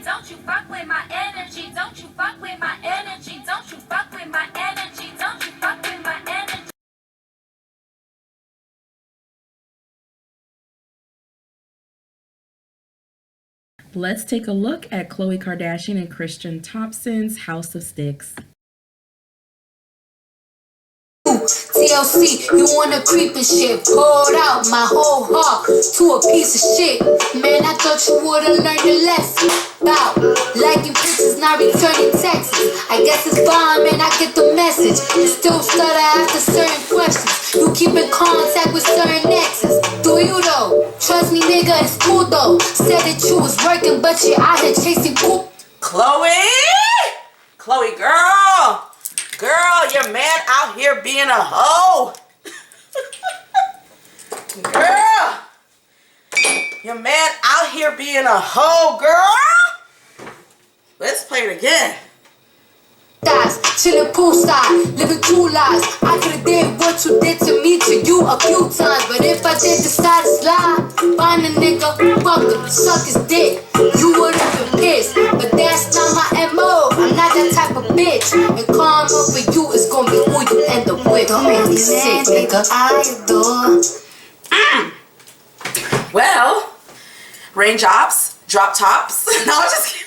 Don't you fuck with my energy. Don't you fuck with my energy. Don't you fuck with my energy. Don't you fuck with my energy. Let's take a look at Khloe Kardashian and Tristan Thompson's House of Sticks. TLC, you wanna creep and shit. Poured out my whole heart to a piece of shit. Man, I thought you would've learned a lesson about liking pictures, not returning texts. I guess it's fine, man, I get the message. You still stutter after certain questions. You keep in contact with certain exes. Do you though? Trust me, nigga, it's cool though. Said that you was working, but you out here chasing poop. Khloe, girl. Girl, your man out here being a hoe. Girl, your man out here being a hoe, girl. Let's play it again. Chillin' poolside, living two lives. I could've did what you did to me to you a few times, but if I did decide to slide, find a nigga, fuck him, suck his dick, you would've been pissed. But that's not my MO. I'm not that type of bitch. And karma for you is gonna be who you end up with. Don't make me sick, nigga. I adore. Well, raindrops, drop tops. No, I'm just kidding.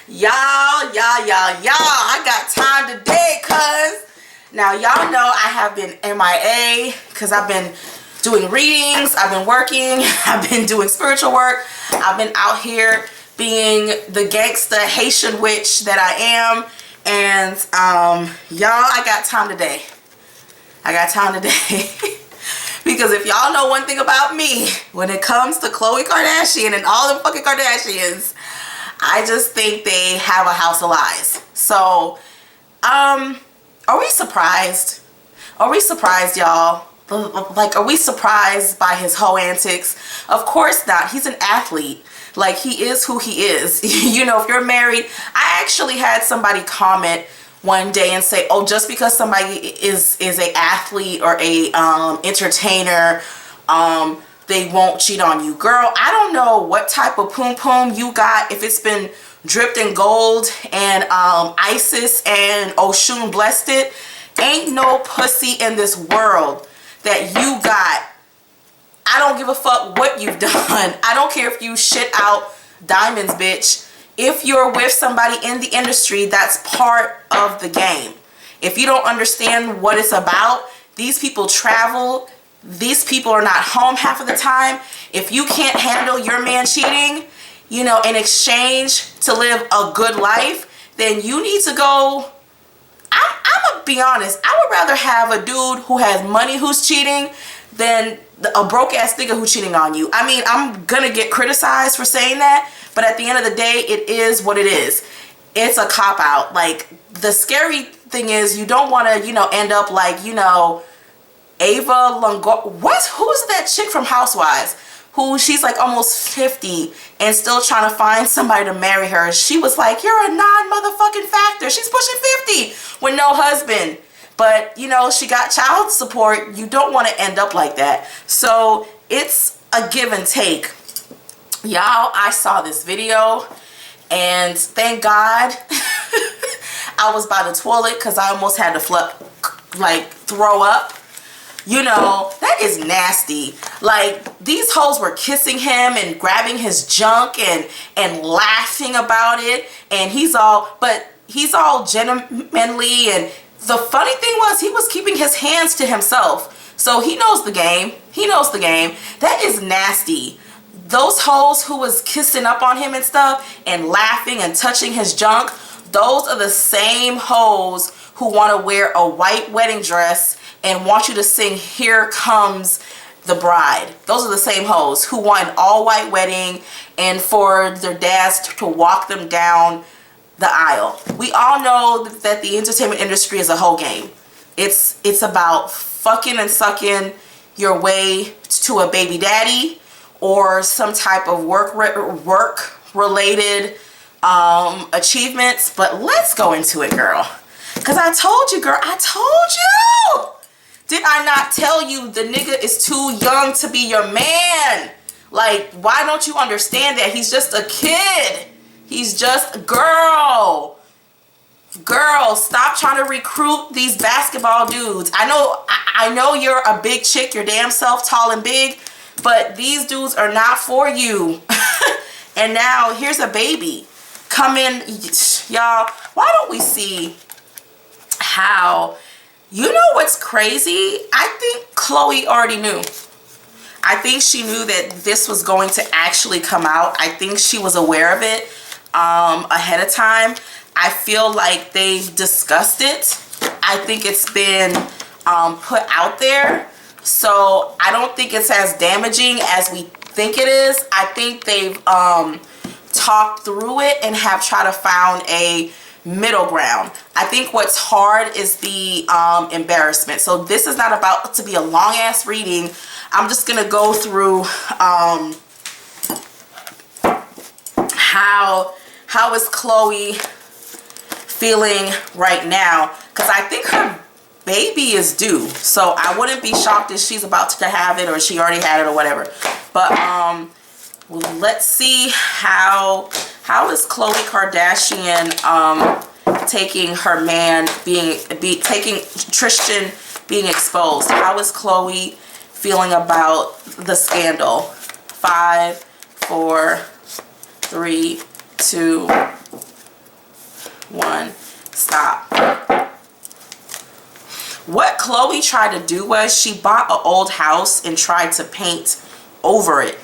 Y'all, I got time today, cuz. Now, y'all know I have been MIA because I've been doing readings, I've been working, I've been doing spiritual work, I've been out here being the gangsta Haitian witch that I am. And, y'all, I got time today. I got time today. Because if y'all know one thing about me, when it comes to Khloe Kardashian and all them fucking Kardashians, I just think they have a house of lies. So, are we surprised? Are we surprised, y'all? Like, are we surprised by his hoe antics? Of course not. He's an athlete. Like, he is who he is. You know, if you're married, I actually had somebody comment one day and say, oh, just because somebody is a athlete or a entertainer, they won't cheat on you. Girl, I don't know what type of poom poom you got, if it's been dripped in gold and Isis and Oshun blessed it. Ain't no pussy in this world that you got. I don't give a fuck what you've done. I don't care if you shit out diamonds, bitch. If you're with somebody in the industry, that's part of the game. If you don't understand what it's about, these people travel. These people are not home half of the time. If you can't handle your man cheating, you know, in exchange to live a good life, then you need to go. I'm gonna be honest. I would rather have a dude who has money who's cheating than a broke ass nigga who's cheating on you. I mean, I'm gonna get criticized for saying that, but at the end of the day, it is what it is. It's a cop out. Like, the scary thing is you don't want to, you know, end up like, you know, Ava Longoria. Who's that chick from Housewives? Who she's like almost 50 and still trying to find somebody to marry her. She was like, you're a non-motherfucking factor. She's pushing 50 with no husband. But, you know, she got child support. You don't want to end up like that. So it's a give and take. Y'all, I saw this video and thank God I was by the toilet because I almost had to throw up. You know, that is nasty. Like, these hoes were kissing him and grabbing his junk and laughing about it. And he's all gentlemanly. And the funny thing was, he was keeping his hands to himself. So he knows the game. He knows the game. That is nasty. Those hoes who was kissing up on him and stuff and laughing and touching his junk, those are the same hoes who want to wear a white wedding dress and want you to sing "Here Comes the Bride." Those are the same hoes who want an all-white wedding and for their dads to walk them down the aisle. We all know that the entertainment industry is a whole game. It's about fucking and sucking your way to a baby daddy or some type of work-related achievements. But let's go into it, girl. Because I told you, girl. I told you. Did I not tell you the nigga is too young to be your man? Like, why don't you understand that? He's just a kid. He's just, girl, stop trying to recruit these basketball dudes. I know you're a big chick, your damn self, tall and big, but these dudes are not for you. And now here's a baby. Come in, y'all. Why don't we see how, you know what's crazy? I think Khloe already knew. I think she knew that this was going to actually come out. I think she was aware of it ahead of time. I feel like they've discussed it. I think it's been put out there. So I don't think it's as damaging as we think it is. I think they've talked through it and have tried to find a middle ground. I think what's hard is the embarrassment. So this is not about to be a long ass reading. I'm just gonna go through how is Khloe feeling right now, because I think her baby is due, so I wouldn't be shocked if she's about to have it or she already had it or whatever. But well, let's see how is Khloe Kardashian taking her man taking Tristan being exposed. How is Khloe feeling about the scandal? 5, 4, 3, 2, 1, stop. What Khloe tried to do was she bought an old house and tried to paint over it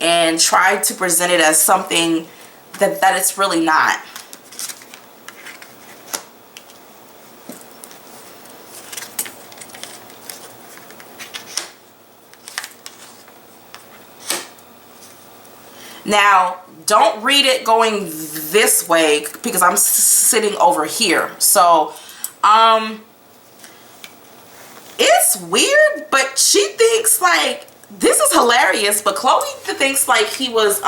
and tried to present it as something that it's really not. Now, don't read it going this way because I'm sitting over here. So, it's weird, but she thinks like this is hilarious, but Khloe thinks like he was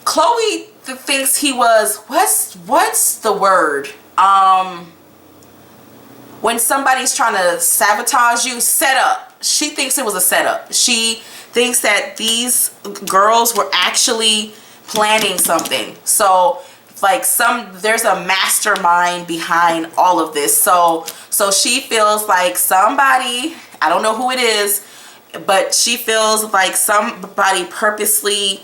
Khloe thinks he was what's the word? When somebody's trying to sabotage you, set up. She thinks it was a setup. She thinks that these girls were actually planning something. So like there's a mastermind behind all of this. So she feels like somebody, I don't know who it is, but she feels like somebody purposely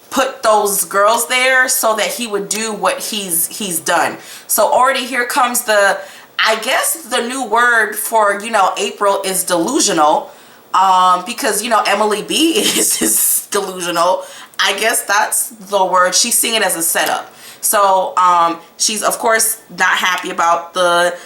put those girls there so that he would do what he's done. So already here comes I guess the new word for, you know, April is delusional. Because, you know, Emily B is delusional. I guess that's the word. She's seeing it as a setup. So she's of course not happy about the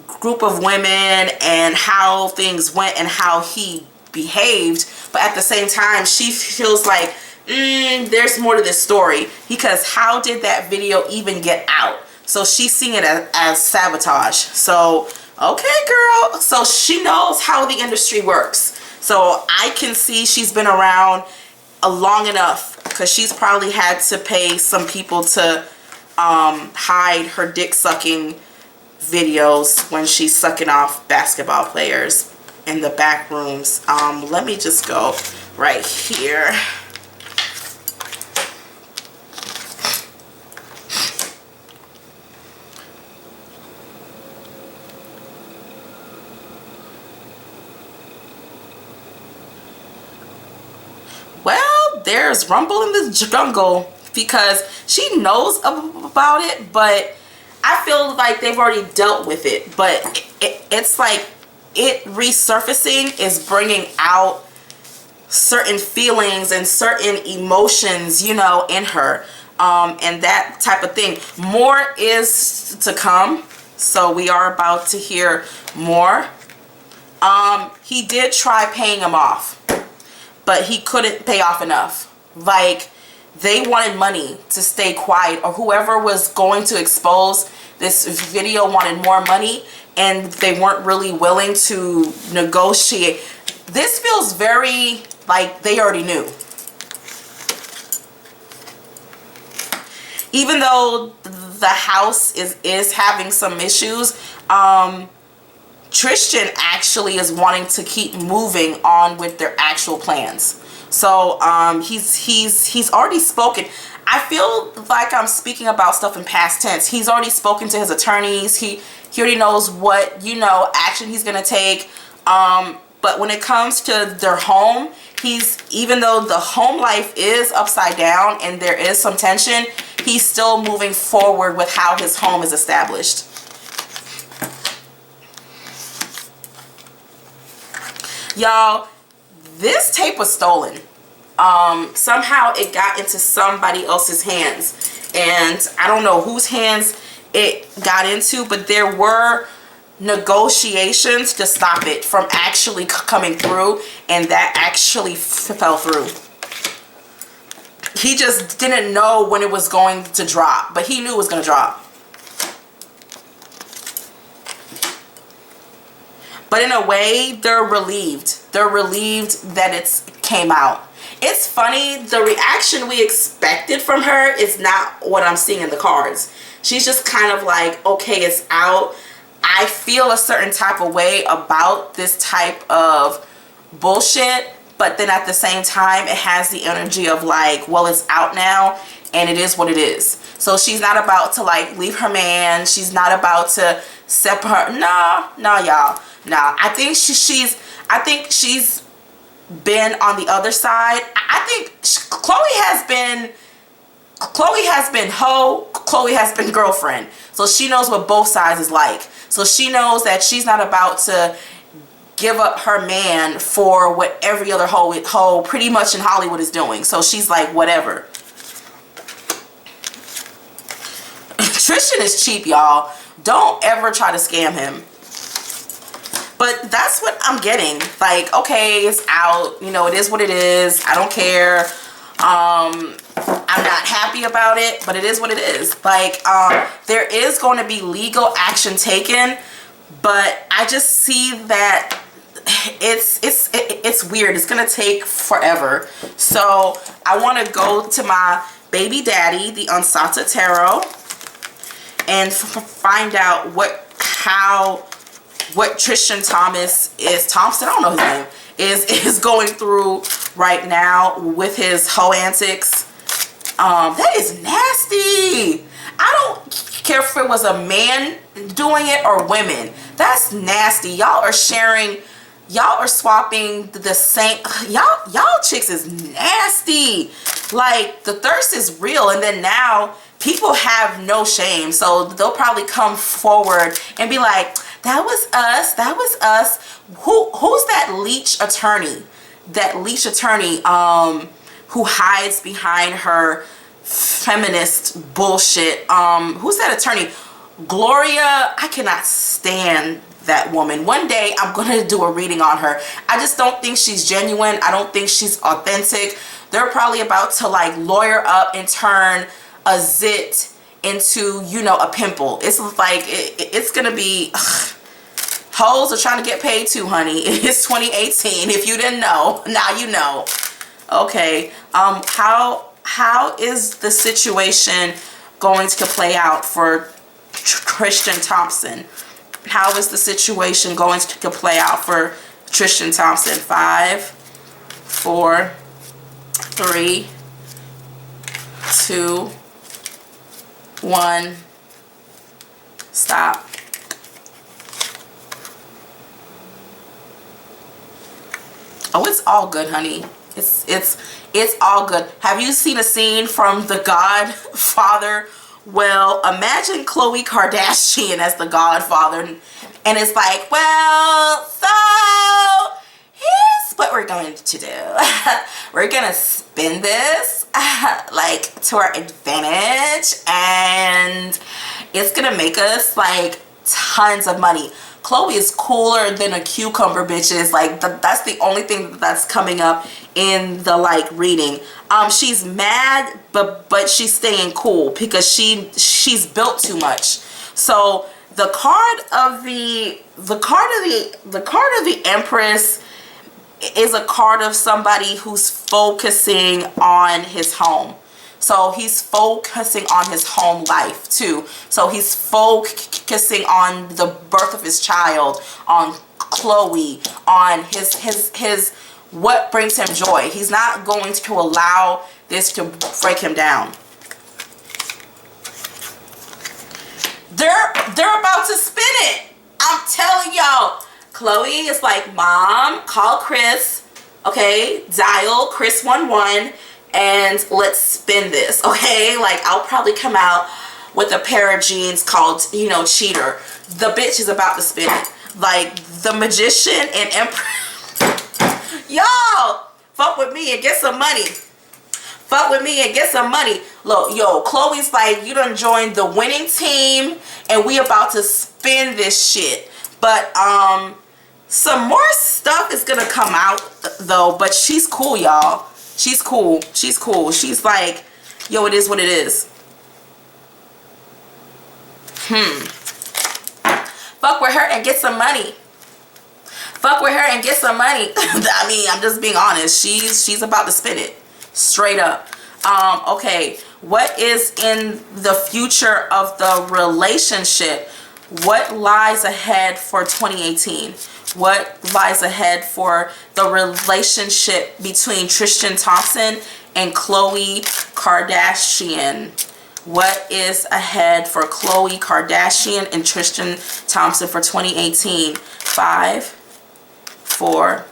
group of women and how things went and how he behaved, but at the same time she feels like there's more to this story, because how did that video even get out? So she's seeing it as sabotage. So okay, girl, so she knows how the industry works. So I can see she's been around long enough, because she's probably had to pay some people to hide her dick sucking videos when she's sucking off basketball players in the back rooms. Let me just go right here. Well, there's rumble in the jungle, because she knows about it, but I feel like they've already dealt with it. But it's like it resurfacing is bringing out certain feelings and certain emotions, you know, in her, and that type of thing. More is to come, so we are about to hear more. He did try paying him off, but he couldn't pay off enough. Like, they wanted money to stay quiet, or whoever was going to expose this video wanted more money, and they weren't really willing to negotiate. This feels very like they already knew. Even though the house is having some issues, Tristan actually is wanting to keep moving on with their actual plans. So he's already spoken. I feel like I'm speaking about stuff in past tense. He's already spoken to his attorneys. He already knows what, you know, action he's going to take. But when it comes to their home, even though the home life is upside down and there is some tension, he's still moving forward with how his home is established. Y'all, this tape was stolen. Somehow it got into somebody else's hands, and I don't know whose hands it got into, but there were negotiations to stop it from actually coming through, and that actually fell through. He just didn't know when it was going to drop, but he knew it was going to drop. But in a way, they're relieved. They're relieved that it came out. It's funny, the reaction we expected from her is not what I'm seeing in the cards. She's just kind of like, okay, it's out. I feel a certain type of way about this type of bullshit, but then at the same time, it has the energy of like, well, it's out now, and it is what it is. So she's not about to like leave her man. She's not about to separate. No, y'all. No, I think she's been on the other side. I think Khloe has been hoe, Khloe has been girlfriend. So she knows what both sides is like. So she knows that she's not about to give up her man for what every other hoe pretty much in Hollywood is doing. So she's like, whatever. Tristan is cheap, y'all. Don't ever try to scam him. But that's what I'm getting. Like, okay, it's out. You know, it is what it is. I don't care. I'm not happy about it, but it is what it is. Like, there is going to be legal action taken, but I just see that it's weird. It's going to take forever. So I want to go to my baby daddy, the Unsata Tarot, and find out what Tristan Thompson, I don't know his name, is going through right now with his hoe antics. That is nasty. I don't care if it was a man doing it or women. That's nasty. Y'all are sharing, y'all are swapping the same, y'all chicks is nasty. Like, the thirst is real, and then now people have no shame, so they'll probably come forward and be like, that was us, that was us. Who's that leech attorney? That leech attorney who hides behind her feminist bullshit. Who's that attorney? Gloria. I cannot stand that woman. One day I'm gonna do a reading on her. I just don't think she's genuine. I don't think she's authentic. They're probably about to like lawyer up and turn a zit into, you know, a pimple. It's like it's gonna be hoes are trying to get paid too, honey. It's 2018. If you didn't know, now you know. Okay. How is the situation going to play out for Tristan Thompson? How is the situation going to play out for Tristan Thompson? 5, 4, 3, 2, 1. Stop. Oh, it's all good, honey. It's all good. Have you seen a scene from The Godfather? Well, imagine Khloe Kardashian as the Godfather, and it's like, well, so here's what we're going to do. We're gonna spin this like to our advantage, and it's gonna make us like tons of money. Khloe is cooler than a cucumber, bitches. Like, that's the only thing that's coming up in the like reading. She's mad, but she's staying cool because she's built too much. So the card of the Empress is a card of somebody who's focusing on his home. So he's focusing on his home life too. So he's focusing on the birth of his child, on Khloe, on his what brings him joy. He's not going to allow this to break him down. Khloe is like, Mom, call Chris, okay? Dial Chris 11 and let's spin this, okay? Like, I'll probably come out with a pair of jeans called, you know, Cheater. The bitch is about to spin it. Like, the Magician and Empress. Y'all, fuck with me and get some money. Fuck with me and get some money. Look, yo, Khloe's like, you done joined the winning team and we about to spin this shit. But, some more stuff is gonna come out though, but she's cool, y'all. She's cool. She's cool. She's like, yo, it is what it is. Fuck with her and get some money. Fuck with her and get some money. I mean, I'm just being honest. She's about to spin it. Straight up. Okay. What is in the future of the relationship? What lies ahead for 2018? What lies ahead for the relationship between Tristan Thompson and Khloe Kardashian? What is ahead for Khloe Kardashian and Tristan Thompson for 2018? 5, 4,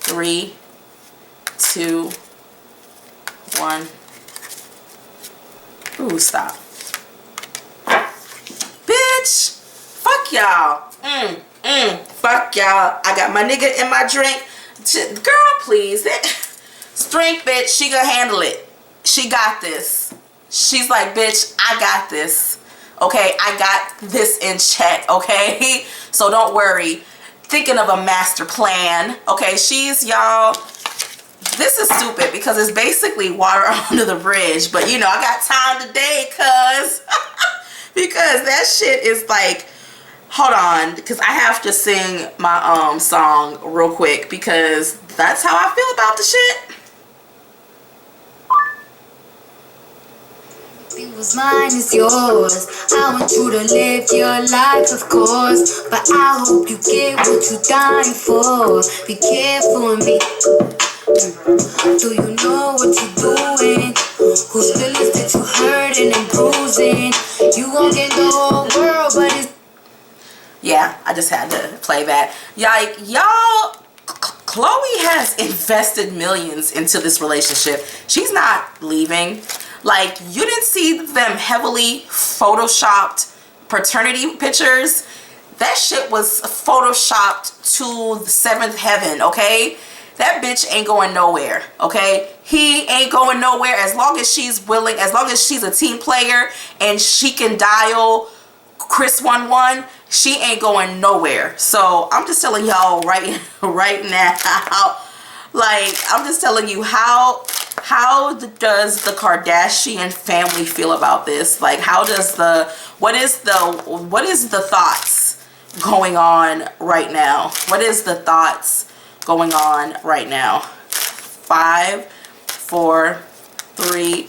3, 2, 1. Ooh, stop. Bitch. Fuck y'all. Fuck y'all. I got my nigga in my drink. Girl, please. Drink, bitch. She gonna handle it. She got this. She's like, bitch, I got this. Okay, I got this in check. Okay, so don't worry. Thinking of a master plan. Okay, y'all. This is stupid because it's basically water under the bridge. But you know, I got time today, cuz because that shit is like. Hold on, because I have to sing my song real quick because that's how I feel about the shit. It was mine, it's yours. I want you to live your life, of course, but I hope you get what you're dying for. Be careful of me. Do you know what you're doing? Whose feelings that you hurting and bruising? You gon' get the whole world, but it's yeah, I just had to play that. Y'all, Khloe has invested millions into this relationship. She's not leaving. Like, you didn't see them heavily photoshopped paternity pictures. That shit was photoshopped to the seventh heaven, okay? That bitch ain't going nowhere, okay? He ain't going nowhere as long as she's willing, as long as she's a team player and she can dial Chris 11, she ain't going nowhere. So I'm just telling y'all right now, like, I'm just telling you how does the Kardashian family feel about this? Like, what is the thoughts going on right now? What is the thoughts going on right now? 5, 4, 3,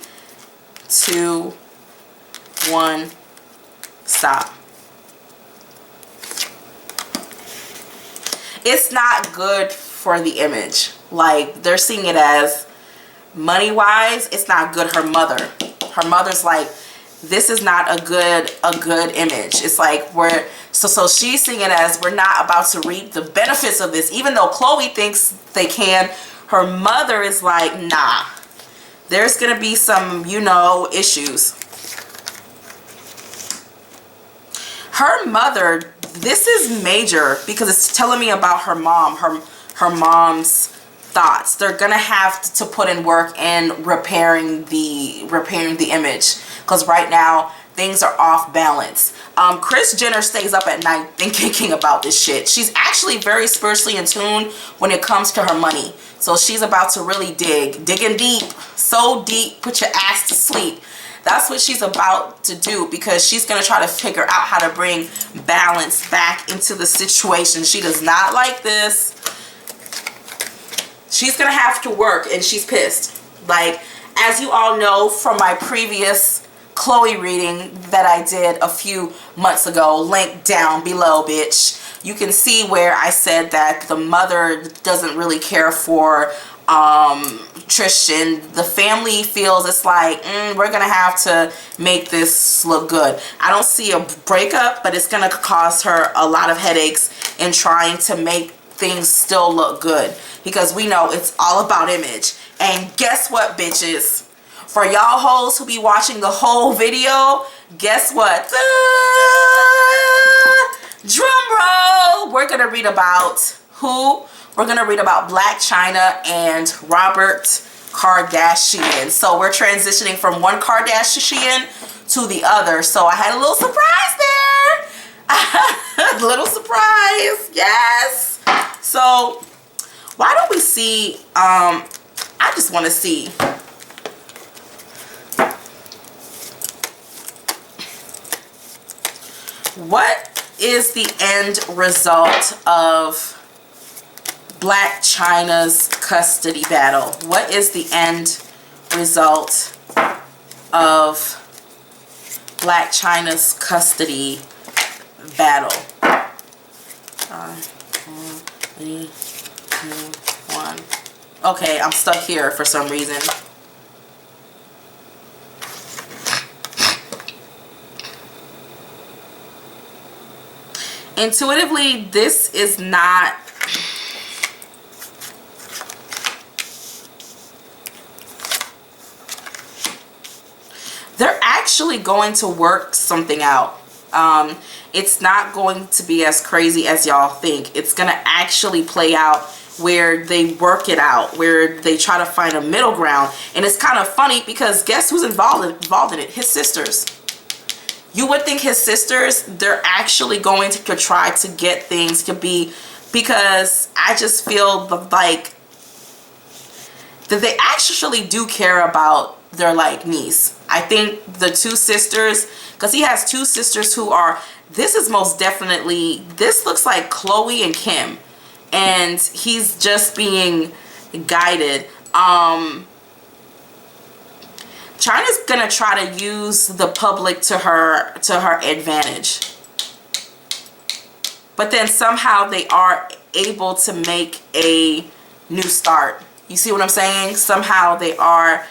2, 1. Stop. It's not good for the image. Like, they're seeing it as money wise, it's not good. Her mother's like, this is not a good image. It's like so she's seeing it as we're not about to reap the benefits of this, even though Khloe thinks they can. Her mother is like, nah, there's gonna be some, you know, issues. Her mother, this is major because it's telling me about her mom, her mom's thoughts. They're gonna have to put in work in repairing the image because right now things are off balance. Kris Jenner stays up at night thinking about this shit. She's actually very spiritually in tune when it comes to her money. So she's about to really digging deep, so deep, put your ass to sleep. That's what she's about to do because she's going to try to figure out how to bring balance back into the situation. She does not like this. She's going to have to work and she's pissed. Like, as you all know from my previous Khloe reading that I did a few months ago, link down below, bitch. You can see where I said that the mother doesn't really care for Tristan. The family feels it's like, we're gonna have to make this look good. I don't see a breakup, but it's gonna cause her a lot of headaches and trying to make things still look good, because we know it's all about image. And guess what, bitches? For y'all hoes who be watching the whole video, guess what? Drum roll! We're gonna read about who? We're gonna read about Blac Chyna and Robert Kardashian. So we're transitioning from one Kardashian to the other. So I had a little surprise there. A little surprise, yes. So why don't we see, I just want to see. What is the end result of Blac Chyna's custody battle? What is the end result of Blac Chyna's custody battle? 3, 2, 1. Okay, I'm stuck here for some reason. Intuitively, this is not... They're actually going to work something out. It's not going to be as crazy as y'all think. It's going to actually play out where they work it out, where they try to find a middle ground. And it's kind of funny because guess who's involved in it? His sisters. You would think his sisters, they're actually going to try to get things to be, because I just feel like that they actually do care about their like niece. I think the two sisters, because he has two sisters who are, this is most definitely, this looks like Khloe and Kim, and he's just being guided. Chyna's gonna try to use the public to her advantage, but then somehow they are able to make a new start. You see what I'm saying? Somehow they are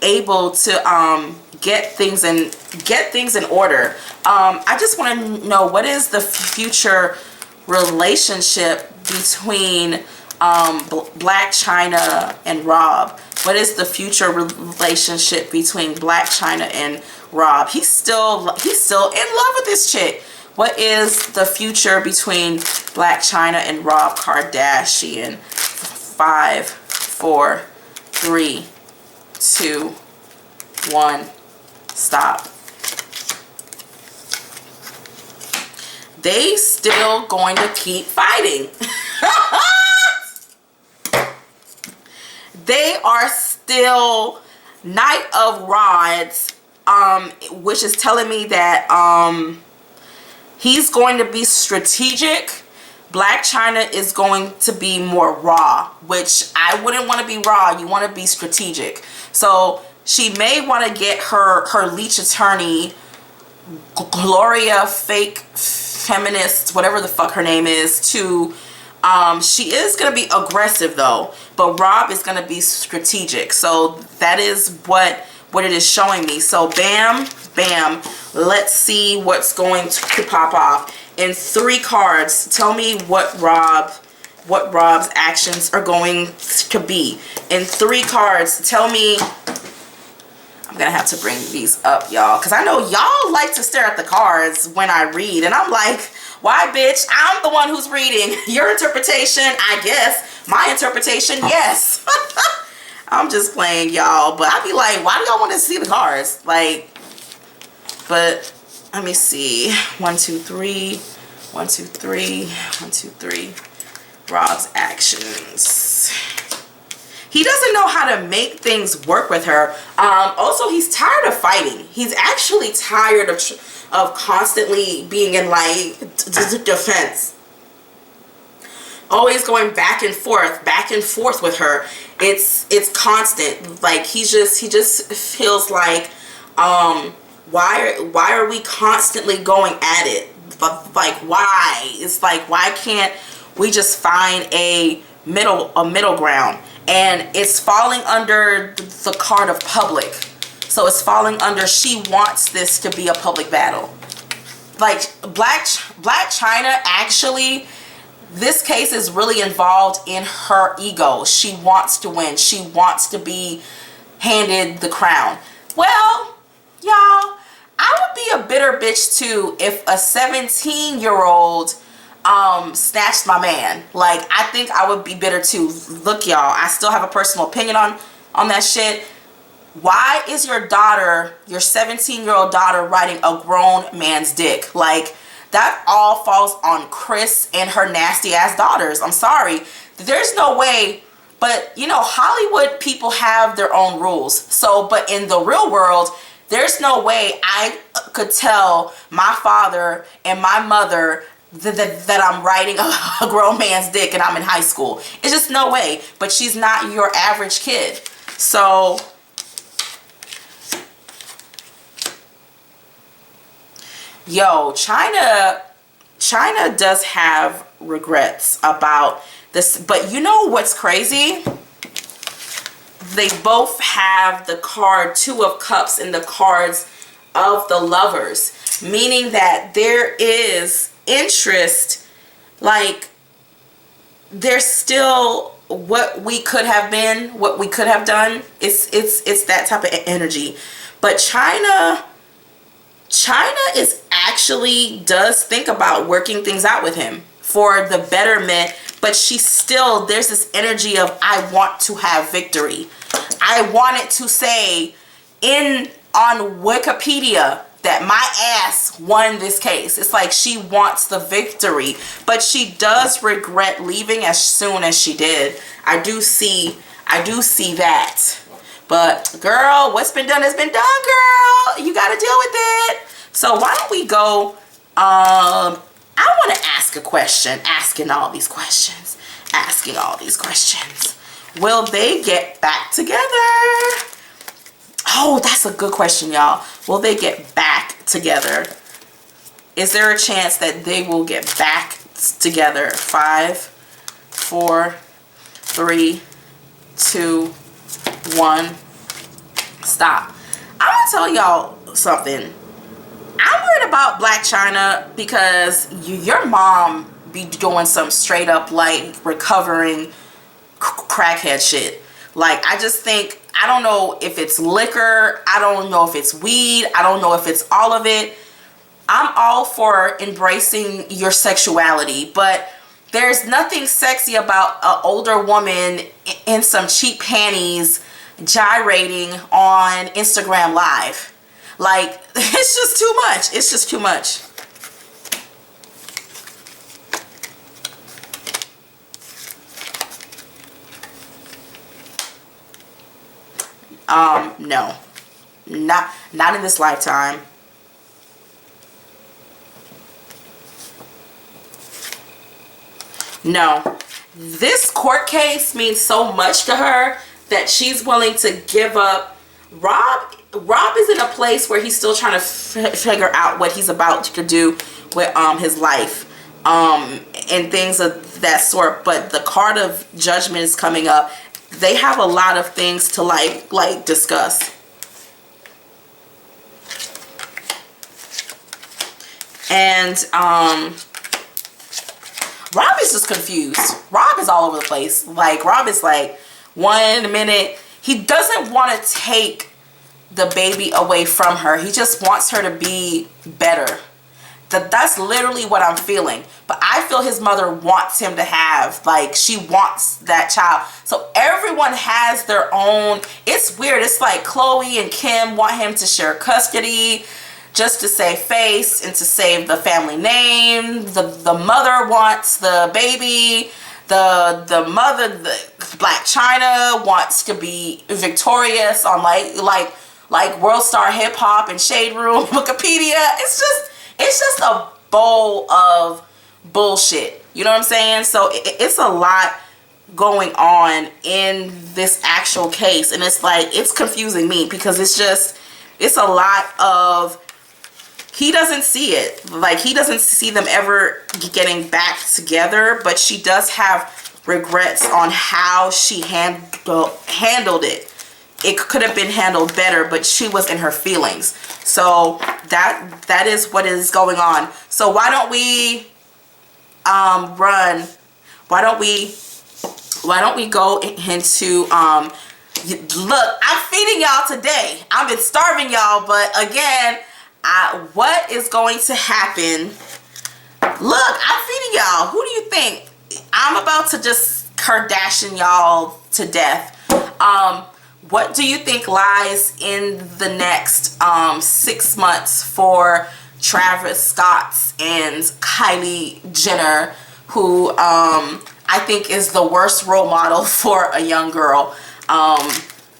able to get things in order. I just want to know, what is the future relationship between Blac Chyna and Rob? What is the future relationship between Blac Chyna and Rob? He's still in love with this chick. What is the future between Blac Chyna and Rob Kardashian? 5, 4, 3, 2, 1. Stop. They still going to keep fighting. They are still Knight of Rods, which is telling me that he's going to be strategic. Blac Chyna is going to be more raw, which I wouldn't want to be raw. You want to be strategic. So she may want to get her leech attorney, Gloria fake feminist, whatever the fuck her name is, to she is going to be aggressive though, but Rob is going to be strategic. So that is what it is showing me. So bam, bam, let's see what's going to pop off. In 3 cards, tell me what Rob's actions are going to be. In 3 cards, tell me. I'm gonna have to bring these up, y'all, because I know y'all like to stare at the cards when I read, and I'm like, why, bitch? I'm the one who's reading. Your interpretation, I guess. My interpretation, yes. I'm just playing, y'all, but I'd be like, why do y'all want to see the cards? Like, but let me see. 1, 2, 3. 1, 2, 3. 1, 2, 3. Rob's actions. He doesn't know how to make things work with her. Also, he's tired of fighting. He's actually tired of constantly being in like defense. Always going back and forth with her. It's constant. Like he just feels like, why are we constantly going at it? Like why? It's like, why can't we just find a middle ground? And it's falling under the card of public. So it's falling under, she wants this to be a public battle. Like Blac Chyna actually this case is really involved in her ego. She wants to win. She wants to be handed the crown. Well, y'all, I would be a bitter bitch too if a 17-year-old snatched my man. Like, I think I would be bitter too. Look, y'all, I still have a personal opinion on that shit. Why is your daughter, your 17-year-old daughter, riding a grown man's dick? Like, that all falls on Chris and her nasty ass daughters. I'm sorry. There's no way. But, you know, Hollywood people have their own rules. So, but in the real world, there's no way I could tell my father and my mother that I'm riding a grown man's dick and I'm in high school. It's just no way. But she's not your average kid. So, yo, Chyna does have regrets about this, but you know what's crazy? They both have the card 2 of Cups and the cards of the Lovers, meaning that there is interest. Like, there's still what we could have been, what we could have done. It's that type of energy. But Chyna is actually does think about working things out with him for the betterment, but she's still, there's this energy of, I want to have victory. I wanted to say on Wikipedia that my ass won this case. It's like she wants the victory, but she does regret leaving as soon as she did. I do see that. But girl, what's been done has been done, girl. You got to deal with it. So why don't we go, I want to ask a question, asking all these questions. Will they get back together? Oh, that's a good question, y'all. Will they get back together? Is there a chance that they will get back together? 5, 4, 3, 2, 1. Stop. I'm gonna tell y'all something. I'm worried about Blac Chyna because your mom be doing some straight up like recovering crackhead shit. Like, I just think, I don't know if it's liquor, I don't know if it's weed, I don't know if it's all of it. I'm all for embracing your sexuality, but there's nothing sexy about an older woman in some cheap panties gyrating on Instagram Live. Like, it's just too much. It's just too much. No. Not in this lifetime. No. This court case means so much to her that she's willing to give up. Rob is in a place where he's still trying to figure out what he's about to do with his life and things of that sort. But the card of judgment is coming up. They have a lot of things to like discuss. And Rob is just confused. Rob is all over the place. Like, Rob is like, 1 minute he doesn't want to take the baby away from her. He just wants her to be better. That's literally what I'm feeling. But I feel his mother wants him to have, like, she wants that child. So everyone has their own. It's weird. It's like Khloe and Kim want him to share custody just to save face and to save the family name. The mother wants the baby. The mother, Blac Chyna, wants to be victorious on like World Star Hip Hop and Shade Room, Wikipedia. It's just a bowl of bullshit. You know what I'm saying? So it's a lot going on in this actual case, and it's like, it's confusing me because it's a lot of, he doesn't see it. Like, he doesn't see them ever getting back together, but she does have regrets on how she handled it. It could have been handled better, but she was in her feelings. So that is what is going on. So why don't we run why don't we go into look, I'm feeding y'all today. I've been starving y'all, but again, what is going to happen? Look, I'm feeding y'all. Who do you think? I'm about to just Kardashian y'all to death. What do you think lies in the next 6 months for Travis Scott and Kylie Jenner, who I think is the worst role model for a young girl,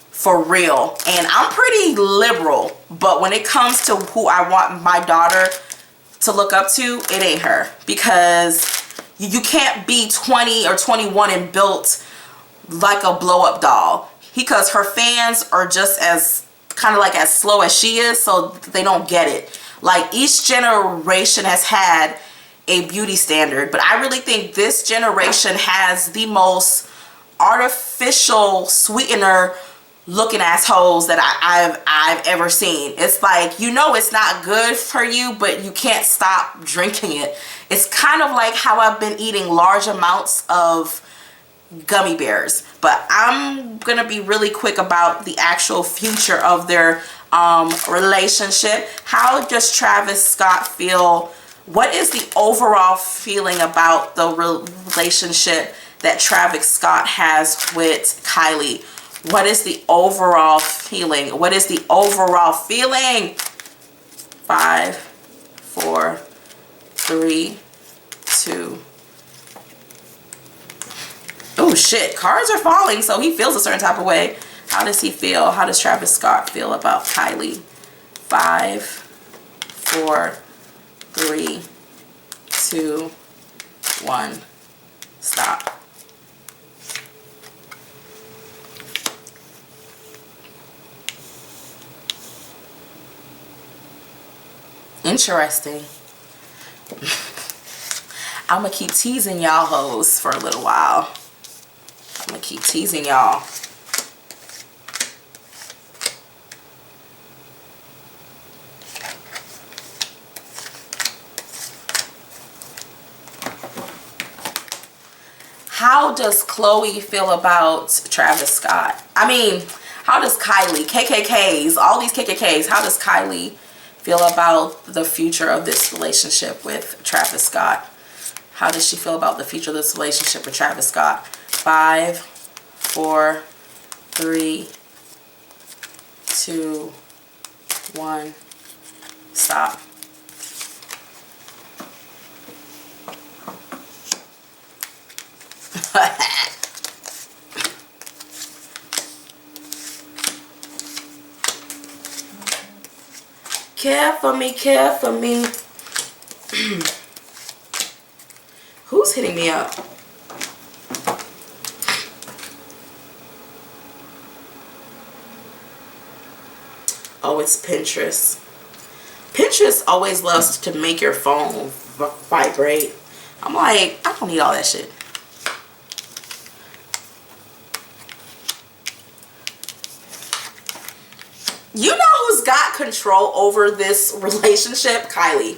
for real. And I'm pretty liberal, but when it comes to who I want my daughter to look up to, it ain't her, because you can't be 20 or 21 and built like a blow-up doll, because her fans are just as kind of like as slow as she is, so they don't get it. Like, each generation has had a beauty standard, but I really think this generation has the most artificial sweetener looking assholes that I've ever seen. It's like, you know, it's not good for you, but you can't stop drinking it. It's kind of like how I've been eating large amounts of gummy bears. But I'm gonna be really quick about the actual future of their relationship. How does Travis Scott feel? What is the overall feeling about the relationship that Travis Scott has with Kylie? What is the overall feeling? What is the overall feeling? 5, 4, 3, 2. Oh shit, cards are falling, so he feels a certain type of way. How does he feel? How does Travis Scott feel about Kylie? 5, 4, 3, 2, 1. Stop. Interesting. I'm gonna keep teasing y'all hoes for a little while. I'm gonna keep teasing y'all. How does Khloe feel about Travis Scott? I mean, how does Kylie, KKKs, all these KKKs, how does Kylie feel about the future of this relationship with Travis Scott? How does she feel about the future of this relationship with Travis Scott? 5, 4, 3, 2, 1. Stop. Care for me, care for me. Who's hitting me up? Oh, it's Pinterest. Pinterest always loves to make your phone vibrate. I'm like, I don't need all that shit. You know who's got control over this relationship? Kylie.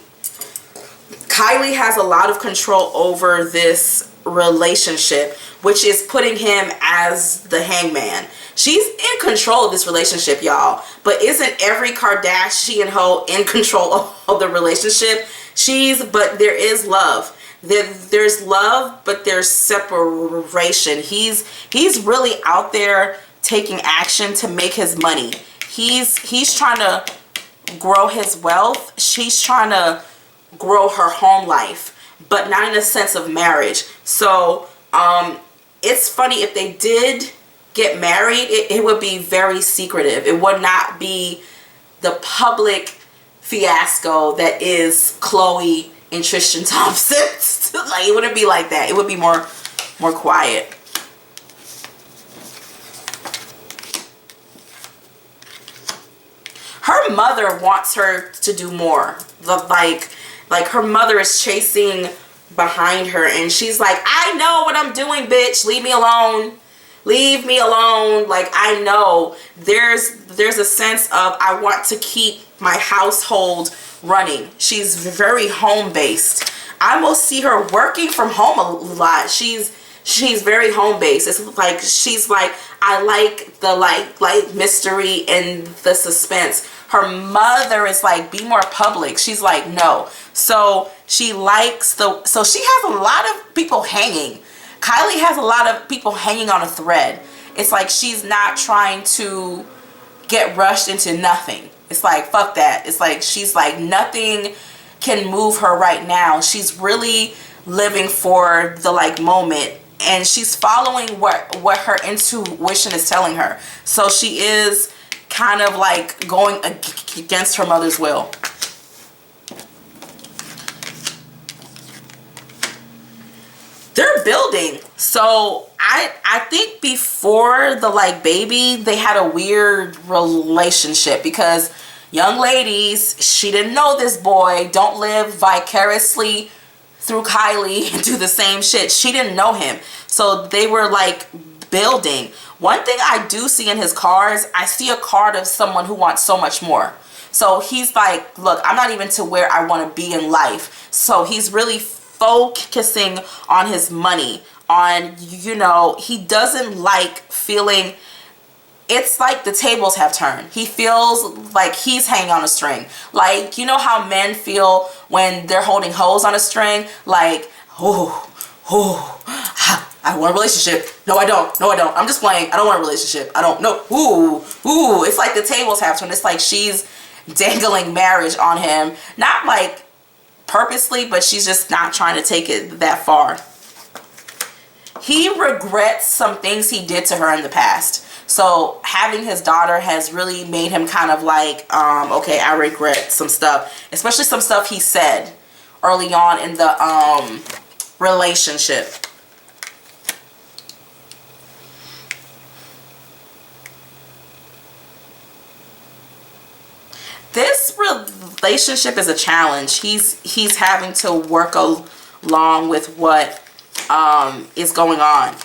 Kylie has a lot of control over this relationship, which is putting him as the hangman. She's in control of this relationship, y'all. But isn't every Kardashian hoe in control of the relationship? But there is love. There's love, but there's separation. He's really out there taking action to make his money. He's trying to grow his wealth. She's trying to grow her home life, but not in a sense of marriage. So it's funny, if they did get married, it would be very secretive. It would not be the public fiasco that is Khloe and Tristan Thompson. Like, it wouldn't be like that. It would be more quiet. Her mother wants her to do more. Like her mother is chasing behind her, and she's like, I know what I'm doing, bitch. Leave me alone. Leave me alone. Like, I know. There's a sense of, I want to keep my household running. She's very home-based. I will see her working from home a lot. She's she's very home based. It's like she's like, I like the like mystery and the suspense. Her mother is like, be more public. She's like, no. So she likes so she has a lot of people hanging. Kylie has a lot of people hanging on a thread. It's like she's not trying to get rushed into nothing. It's like, fuck that. It's like she's like, nothing can move her right now. She's really living for the like moment, and she's following what her intuition is telling her. So she is kind of like going against her mother's will. They're building. So I think before the like baby, they had a weird relationship because young ladies, she didn't know this boy. Don't live vicariously through Kylie and do the same shit. She didn't know him. So they were like building. One thing I do see in his cards, I see a card of someone who wants so much more. So he's like, look, I'm not even to where I want to be in life. So he's really focusing on his money, on, you know, he doesn't like feeling, it's like the tables have turned. He feels like he's hanging on a string. Like, you know how men feel when they're holding hose on a string? Like, I want a relationship. No, I don't. No, I don't. I'm just playing. I don't want a relationship. I don't know. Ooh. It's like the tables have turned. It's like she's dangling marriage on him. Not like purposely, but she's just not trying to take it that far. He regrets some things he did to her in the past. So having his daughter has really made him kind of like, okay, I regret some stuff, especially some stuff he said early on in the relationship. This relationship is a challenge. He's having to work along with what is going on.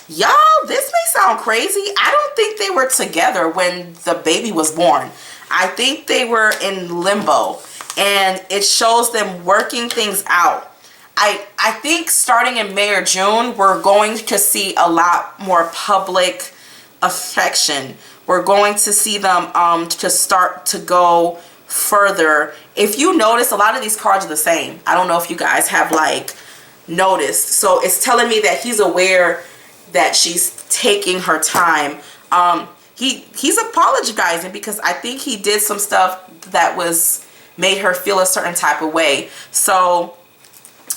Y'all, this may sound crazy. I don't think they were together when the baby was born. I think they were in limbo, and it shows them working things out. I think starting in May or June, we're going to see a lot more public affection. We're going to see them to start to go further. If you notice, a lot of these cards are the same. I don't know if you guys have like noticed. So it's telling me that he's aware that she's taking her time. He's apologizing because I think he did some stuff that was made her feel a certain type of way. So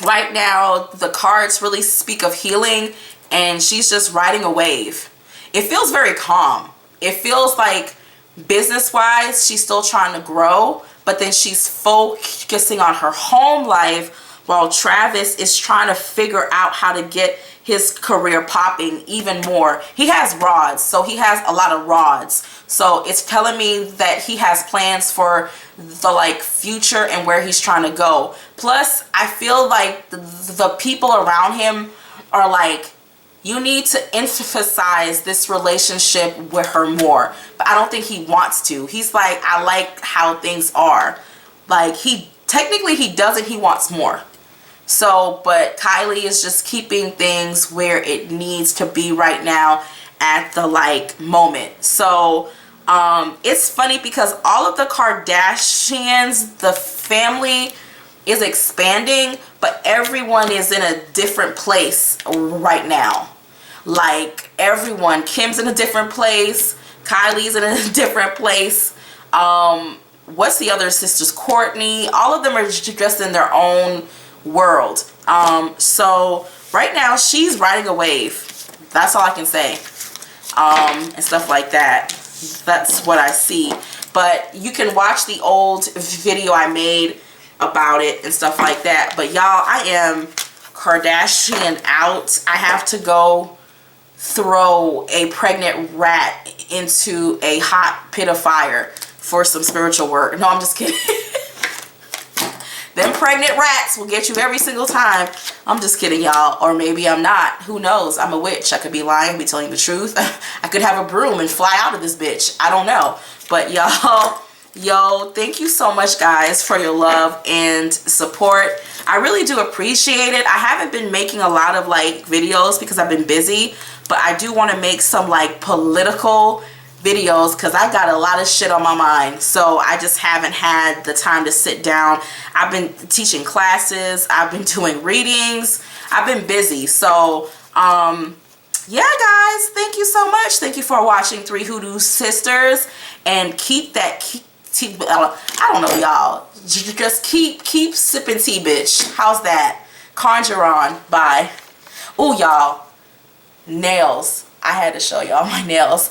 right now the cards really speak of healing, and she's just riding a wave. It feels very calm. It feels like business-wise she's still trying to grow, but then she's focusing on her home life while Travis is trying to figure out how to get his career popping even more. He has rods, so he has a lot of rods. So it's telling me that he has plans for the like future and where he's trying to go. Plus, I feel like the people around him are like, you need to emphasize this relationship with her more. But I don't think he wants to. He's like, I like how things are. Like, technically he doesn't, he wants more. So, but Kylie is just keeping things where it needs to be right now at the like moment. So, it's funny because all of the Kardashians, the family is expanding, but everyone is in a different place right now. Like everyone, Kim's in a different place, Kylie's in a different place. What's the other sisters? Courtney, all of them are just in their own world. So right now she's riding a wave. That's all I can say. And stuff like that. That's what I see. But you can watch the old video I made about it and stuff like that. But y'all, I am Kardashian out. I have to go throw a pregnant rat into a hot pit of fire for some spiritual work. No, I'm just kidding. Them pregnant rats will get you every single time. I'm just kidding, y'all. Or maybe I'm not. Who knows? I'm a witch. I could be lying, be telling the truth. I could have a broom and fly out of this bitch. I don't know. But y'all, Yo, thank you so much, guys, for your love and support. I really do appreciate it. I haven't been making a lot of like videos because I've been busy, but I do want to make some like political videos because I got a lot of shit on my mind. So I just haven't had the time to sit down. I've been teaching classes. I've been doing readings. I've been busy. So, yeah, guys, thank you so much. Thank you for watching Three Hoodoo Sisters, and keep that, I don't know, y'all. Just keep sipping tea, bitch. How's that? Conjure on. Bye. Oh, y'all. Nails. I had to show y'all my nails.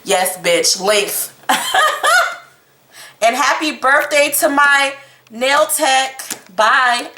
Yes, bitch. Length. And happy birthday to my nail tech. Bye.